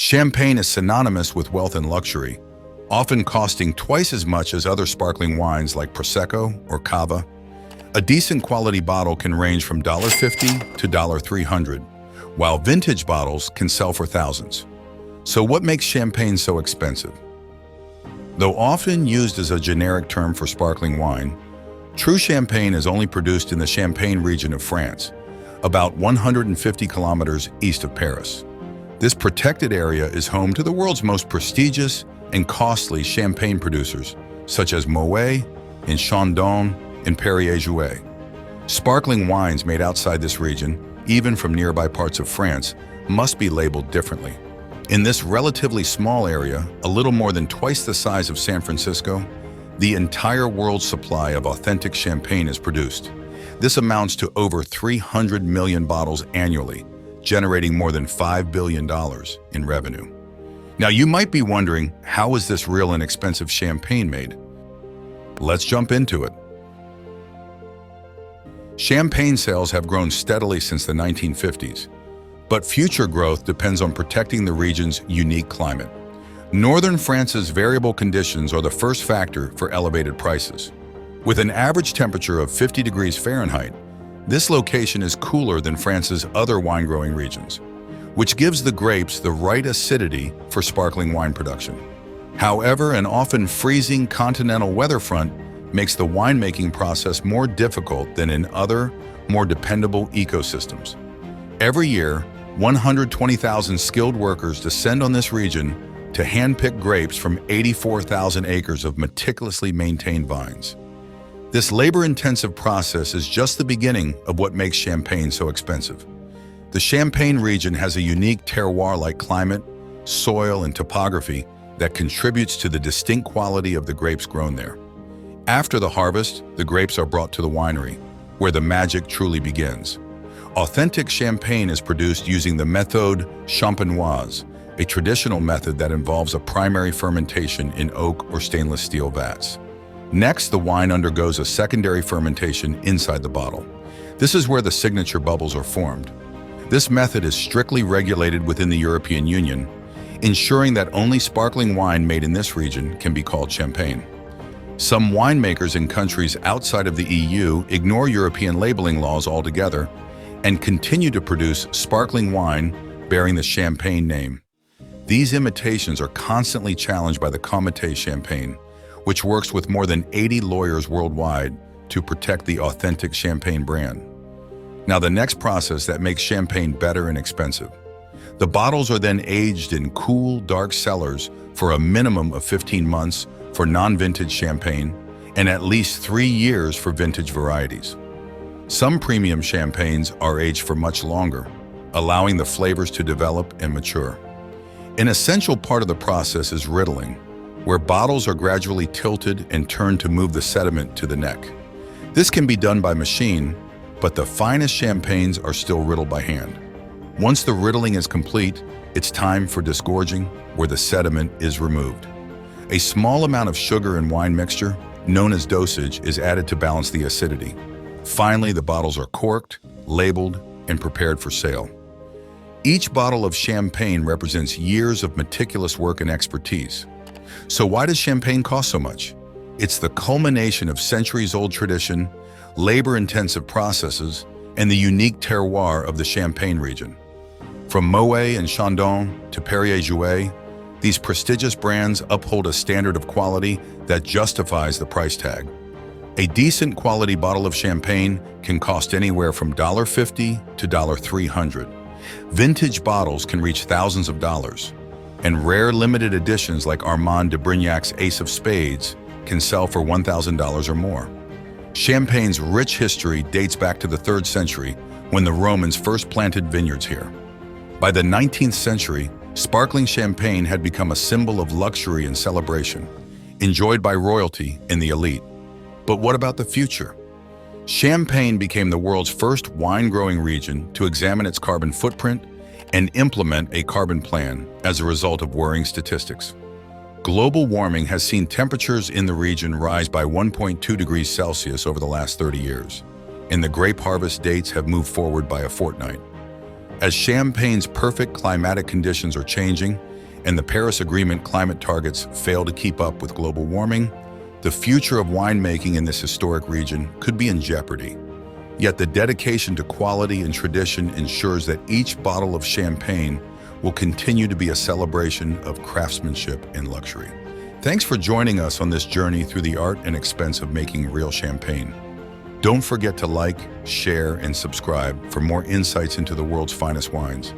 Champagne is synonymous with wealth and luxury, often costing twice as much as other sparkling wines like Prosecco or Cava. A decent quality bottle can range from $50 to $300, while vintage bottles can sell for thousands. So what makes champagne so expensive? Though often used as a generic term for sparkling wine, true champagne is only produced in the Champagne region of France, about 150 kilometers east of Paris. This protected area is home to the world's most prestigious and costly champagne producers, such as Moet and Chandon and Perrier-Jouët. Sparkling wines made outside this region, even from nearby parts of France, must be labeled differently. In this relatively small area, a little more than twice the size of San Francisco, the entire world's supply of authentic champagne is produced. This amounts to over 300 million bottles annually, generating more than $5 billion in revenue. Now you might be wondering, how is this real and expensive champagne made? Let's jump into it. Champagne sales have grown steadily since the 1950s, but future growth depends on protecting the region's unique climate. Northern France's variable conditions are the first factor for elevated prices. With an average temperature of 50 degrees Fahrenheit, this location is cooler than France's other wine-growing regions, which gives the grapes the right acidity for sparkling wine production. However, an often freezing continental weather front makes the winemaking process more difficult than in other, more dependable ecosystems. Every year, 120,000 skilled workers descend on this region to hand-pick grapes from 84,000 acres of meticulously maintained vines. This labor-intensive process is just the beginning of what makes champagne so expensive. The Champagne region has a unique terroir-like climate, soil, and topography that contributes to the distinct quality of the grapes grown there. After the harvest, the grapes are brought to the winery, where the magic truly begins. Authentic champagne is produced using the méthode champenoise, a traditional method that involves a primary fermentation in oak or stainless steel vats. Next, the wine undergoes a secondary fermentation inside the bottle. This is where the signature bubbles are formed. This method is strictly regulated within the European Union, ensuring that only sparkling wine made in this region can be called champagne. Some winemakers in countries outside of the EU ignore European labeling laws altogether and continue to produce sparkling wine bearing the champagne name. These imitations are constantly challenged by the Comité Champagne, which works with more than 80 lawyers worldwide to protect the authentic champagne brand. Now, the next process that makes champagne better and expensive. The bottles are then aged in cool, dark cellars for a minimum of 15 months for non-vintage champagne and at least 3 years for vintage varieties. Some premium champagnes are aged for much longer, allowing the flavors to develop and mature. An essential part of the process is riddling, where bottles are gradually tilted and turned to move the sediment to the neck. This can be done by machine, but the finest champagnes are still riddled by hand. Once the riddling is complete, it's time for disgorging, where the sediment is removed. A small amount of sugar and wine mixture, known as dosage, is added to balance the acidity. Finally, the bottles are corked, labeled, and prepared for sale. Each bottle of champagne represents years of meticulous work and expertise. So why does champagne cost so much? It's the culmination of centuries-old tradition, labor-intensive processes, and the unique terroir of the Champagne region. From Moet and Chandon to Perrier-Jouët, these prestigious brands uphold a standard of quality that justifies the price tag. A decent quality bottle of champagne can cost anywhere from $50 to $300. Vintage bottles can reach thousands of dollars, and rare limited editions like Armand de Brignac's Ace of Spades can sell for $1,000 or more. Champagne's rich history dates back to the 3rd century when the Romans first planted vineyards here. By the 19th century, sparkling champagne had become a symbol of luxury and celebration, enjoyed by royalty and the elite. But what about the future? Champagne became the world's first wine-growing region to examine its carbon footprint and implement a carbon plan as a result of worrying statistics. Global warming has seen temperatures in the region rise by 1.2 degrees Celsius over the last 30 years, and the grape harvest dates have moved forward by a fortnight. As Champagne's perfect climatic conditions are changing, and the Paris Agreement climate targets fail to keep up with global warming, the future of winemaking in this historic region could be in jeopardy. Yet the dedication to quality and tradition ensures that each bottle of champagne will continue to be a celebration of craftsmanship and luxury. Thanks for joining us on this journey through the art and expense of making real champagne. Don't forget to like, share, and subscribe for more insights into the world's finest wines.